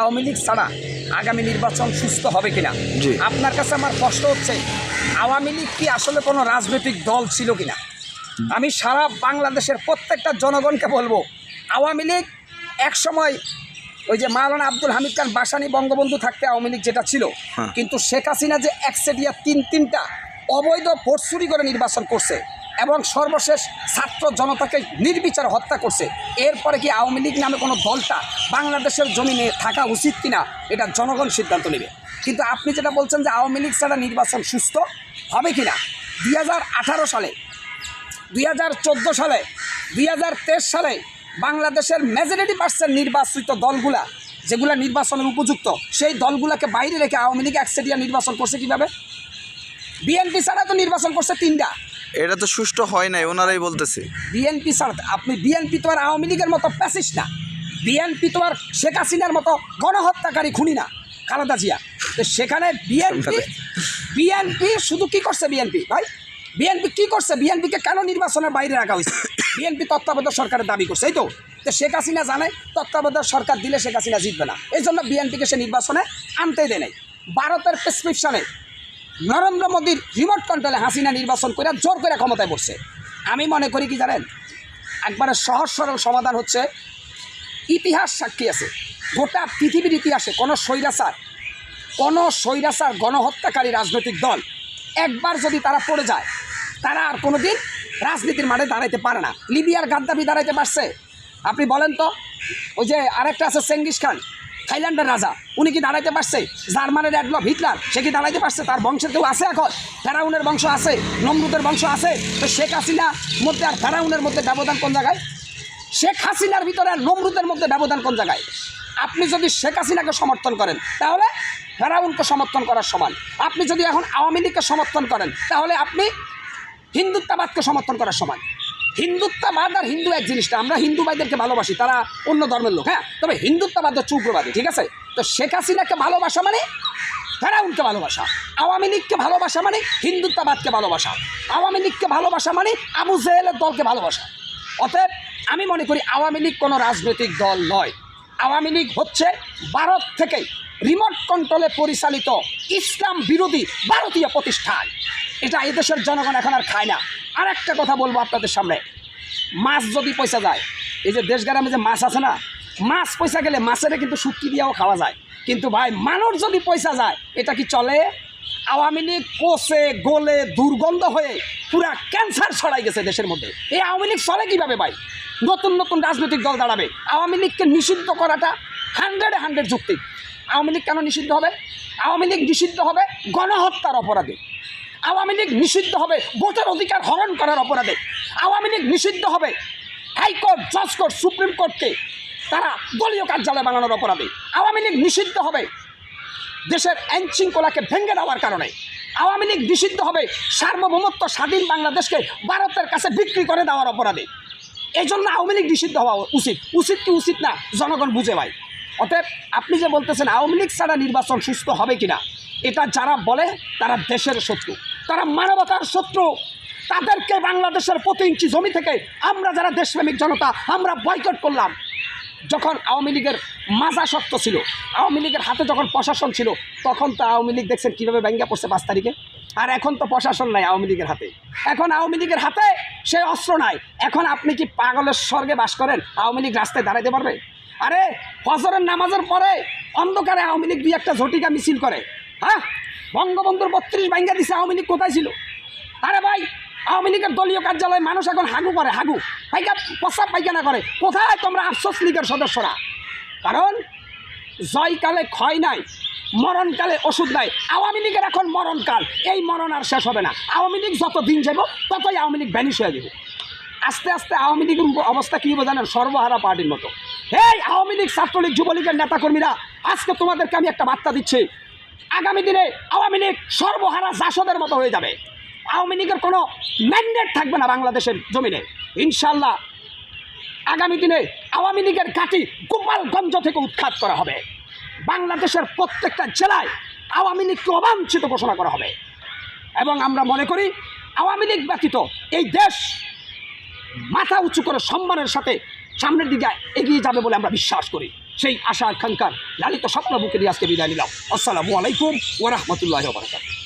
আওয়ামী লীগ ছাড়া আগামী নির্বাচন সুস্থ হবে কিনা। আপনার কাছে আমার প্রশ্ন হচ্ছে, আওয়ামী লীগ কি আসলে কোনো রাজনৈতিক দল ছিল কিনা? আমি সারা বাংলাদেশের প্রত্যেকটা জনগণকে বলবো, আওয়ামী লীগ একসময় ওই যে মাওলানা আব্দুল হামিদ খান বাসানী বঙ্গবন্ধু থাকতে আওয়ামী লীগ যেটা ছিল, কিন্তু শেখ হাসিনা যে একচেটিয়া তিনটা অবৈধ ভোট চুরি করে নির্বাচন করছে এবং সর্বশেষ ছাত্র জনতাকে নির্বিচারে হত্যা করছে, এরপরে কি আওয়ামী লীগ নামে কোনো দলটা বাংলাদেশের জমিনে থাকা উচিত কিনা এটা জনগণ সিদ্ধান্ত নেবে। কিন্তু আপনি যেটা বলছেন যে আওয়ামী লীগ ছাড়া নির্বাচন সুস্থ হবে কিনা, 2018 সালে, 2014 সালে, 2023 সালে বাংলাদেশের মেজরিটি% নির্বাচিত দলগুলা যেগুলা নির্বাচনের উপযুক্ত, সেই দলগুলোকে বাইরে রেখে আওয়ামী লীগ একচেটিয়া নির্বাচন করছে কীভাবে? বিএনপি ছাড়া তো নির্বাচন করছে 3টা। এটা তো সুষ্ঠু হয় নাই, ওনারাই বলতেছে। বিএনপি ছাড়া আপনি, বিএনপি তো আর আওয়ামী লীগের মতো প্যাসিস্ট না, biএনপি তো আর শেখ হাসিনার মতো গণহত্যাকারী খুনি না, খালেদা জিয়া। তো সেখানে বিএনপি শুধু কি করছে? বিএনপি ভাই, বিএনপি কি করছে? বিএনপিকে কেন নির্বাচনের বাইরে রাখা হয়েছে? বিএনপি তত্ত্বাবধায়ক সরকারের দাবি করছে, এই তো শেখ হাসিনা জানে তত্ত্বাবধায়ক সরকার দিলে শেখ হাসিনা জিতবে না, এই জন্য বিএনপিকে সে নির্বাচনে আনতেই দেয় নাই। ভারতের প্রেসক্রিপশনে নরেন্দ্র মোদীর রিমোট কন্ট্রোলে হাসিনা নির্বাচন করে জোর করে ক্ষমতায় বসছে। আমি মনে করি কি জানেন, একবারে সহজ সরল সমাধান হচ্ছে, ইতিহাস সাক্ষী আছে, গোটা পৃথিবীর ইতিহাসে কোনো স্বৈরাচার গণহত্যাকারী রাজনৈতিক দল একবার যদি তারা পড়ে যায়, তারা আর কোনো দিন রাজনীতির মাঠে দাঁড়াইতে পারে না। লিবিয়ার গাদ্দাফি দাঁড়াইতে পারছে? আপনি বলেন তো। ওই যে আরেকটা আছে চেঙ্গিস খান, থাইল্যান্ডের রাজা, উনি কি দাঁড়াইতে পারছে? জার্মানির অ্যাডলফ হিটলার, সে কি দাঁড়াইতে পারছে? তার বংশের কেউ আছে এখন? ফেরাউনের বংশ আছে, নমরুদের বংশ আছে। তো শেখ হাসিনার মধ্যে আর ফেরাউনের মধ্যে ব্যবধান কোন জায়গায়? শেখ হাসিনার ভিতরে আর নমরুদের মধ্যে ব্যবধান কোন জায়গায়? আপনি যদি শেখ হাসিনাকে সমর্থন করেন তাহলে ফেরাউনকে সমর্থন করার সমান। আপনি যদি এখন আওয়ামী লীগকে সমর্থন করেন তাহলে আপনি হিন্দুত্ববাদকে সমর্থন করার সমান। হিন্দুত্ববাদ আর হিন্দু এক জিনিসটা। আমরা হিন্দু ভাইদেরকে ভালোবাসি, তারা অন্য ধর্মের লোক, হ্যাঁ, তবে হিন্দুত্ববাদ হচ্ছে উগ্রবাদী, ঠিক আছে? তো শেখ হাসিনাকে ভালোবাসা মানে ফেরাউনকে ভালোবাসা, আওয়ামী লীগকে ভালোবাসা মানে হিন্দুত্ববাদকে ভালোবাসা, আওয়ামী লীগকে ভালোবাসা মানে আবু জেহেলের দলকে ভালোবাসা। অতএব আমি মনে করি আওয়ামী লীগ কোনো রাজনৈতিক দল নয়। আওয়ামী লীগ হচ্ছে ভারত থেকে রিমোট কন্ট্রোলে পরিচালিত ইসলাম বিরোধী ভারতীয় প্রতিষ্ঠান। এটা এদেশের জনগণ এখন আর খায় না। আর একটা কথা বলবো আপনাদের সামনে, মাছ যদি পয়সা যায়, এই যে দেশগ্রামে যে মাছ আছে না, মাছ পয়সা গেলে মাছের কিন্তু শুটকি দিয়েও খাওয়া যায়, কিন্তু ভাই মানুষ যদি পয়সা যায় এটা কি চলে? আওয়ামী লীগ পচে গলে দুর্গন্ধ হয়ে পুরা ক্যান্সার ছড়াই গেছে দেশের মধ্যে। এই আওয়ামী লীগ চলে কীভাবে ভাই? নতুন নতুন রাজনৈতিক দল দাঁড়াবে। আওয়ামী লীগকে নিষিদ্ধ করাটা 100 যুক্তি। আওয়ামী লীগ কেন নিষিদ্ধ হবে? আওয়ামী লীগ নিষিদ্ধ হবে গণহত্যার অপরাধে, আওয়ামী লীগ নিষিদ্ধ হবে ভোটের অধিকার হরণ করার অপরাধে, আওয়ামী লীগ নিষিদ্ধ হবে হাইকোর্ট, জজ কোর্ট, সুপ্রিম কোর্টকে তারা দলীয় কার্যালয় বানানোর অপরাধে, আওয়ামী লীগ নিষিদ্ধ হবে দেশের আইনশৃঙ্খলাকে ভেঙে দেওয়ার কারণে, আওয়ামী লীগ নিষিদ্ধ হবে সার্বভৌমত্ব স্বাধীন বাংলাদেশকে ভারতের কাছে বিক্রি করে দেওয়ার অপরাধে। এই জন্য আওয়ামী লীগ নিষিদ্ধ হওয়া উচিত। উচিত কি উচিত না জনগণ বুঝে ভাই। অতএব আপনি যে বলতেছেন আওয়ামী লীগ ছাড়া নির্বাচন সুস্থ হবে কিনা, এটা যারা বলে তারা দেশের শত্রু, তারা মানবতার শত্রু। তাদেরকে বাংলাদেশের প্রতি ইঞ্চি জমি থেকে আমরা যারা দেশপ্রেমিক জনতা আমরা বয়কট করলাম। যখন আওয়ামী লীগের মাজা শক্ত ছিল, আওয়ামী লীগের হাতে যখন প্রশাসন ছিল, তখন তো আওয়ামী লীগ দেখছেন কীভাবে ভেঙ্গে পড়ছে 5 তারিখে। আর এখন তো প্রশাসন নাই আওয়ামী লীগের হাতে, এখন আওয়ামী লীগের হাতে সে অস্ত্র নাই। এখন আপনি কি পাগলের স্বর্গে বাস করেন? আওয়ামী লীগ রাস্তায় দাঁড়াইতে পারবে? আরে ফজরের নামাজের পরে অন্ধকারে আওয়ামী লীগ 2-1টা ঝটিকা মিছিল করে, হ্যাঁ, বঙ্গবন্ধুর 32 ভাঙ্গা দিছে, আওয়ামী লীগ কোথায় ছিল? আরে ভাই, আওয়ামী লীগের দলীয় কার্যালয়ে মানুষ এখন হাগু করে, হাগু প্রস্রাব পায়খানা করে। কোথায় তোমরা আফসোস লীগের সদস্যরা? কারণ জয়কালে ক্ষয় নাই, মরণকালে ওষুধ নাই। আওয়ামী লীগের এখন মরণকাল, এই মরণ আর শেষ হবে না। আওয়ামী লীগ যত দিন যাব ততই আওয়ামী লীগ ভ্যানিশ হয়ে যাবে। আস্তে আস্তে আওয়ামী লীগের অবস্থা কী হবে জানেন? সর্বহারা পার্টির মতো। এই আওয়ামী লীগ, ছাত্রলীগ, যুবলীগের নেতাকর্মীরা, আজকে তোমাদেরকে আমি একটা বার্তা দিচ্ছি, আগামী দিনে আওয়ামী লীগ সর্বহারা জাসদের মতো হয়ে যাবে। আওয়ামী লীগের কোনো ম্যান্ডেট থাকবে না বাংলাদেশের জমিনে। ইনশাল্লাহ আগামী দিনে আওয়ামী লীগের ঘাঁটি গোপালগঞ্জ থেকে উৎখাত করা হবে। বাংলাদেশের প্রত্যেকটা জেলায় আওয়ামী লীগকে অবাঞ্ছিত ঘোষণা করা হবে। এবং আমরা মনে করি আওয়ামী লীগ ব্যতীত এই দেশ মাথা উঁচু করে সম্মানের সাথে সামনের দিকে এগিয়ে যাবে বলে আমরা বিশ্বাস করি। সেই আশা আকাঙ্ক্ষার লালিত স্বপ্ন বুকে নিয়ে আজকে বিদায় নিলাম। আসসালামু আলাইকুম ওয়া রাহমাতুল্লাহি ওয়া বারাকাতুহু।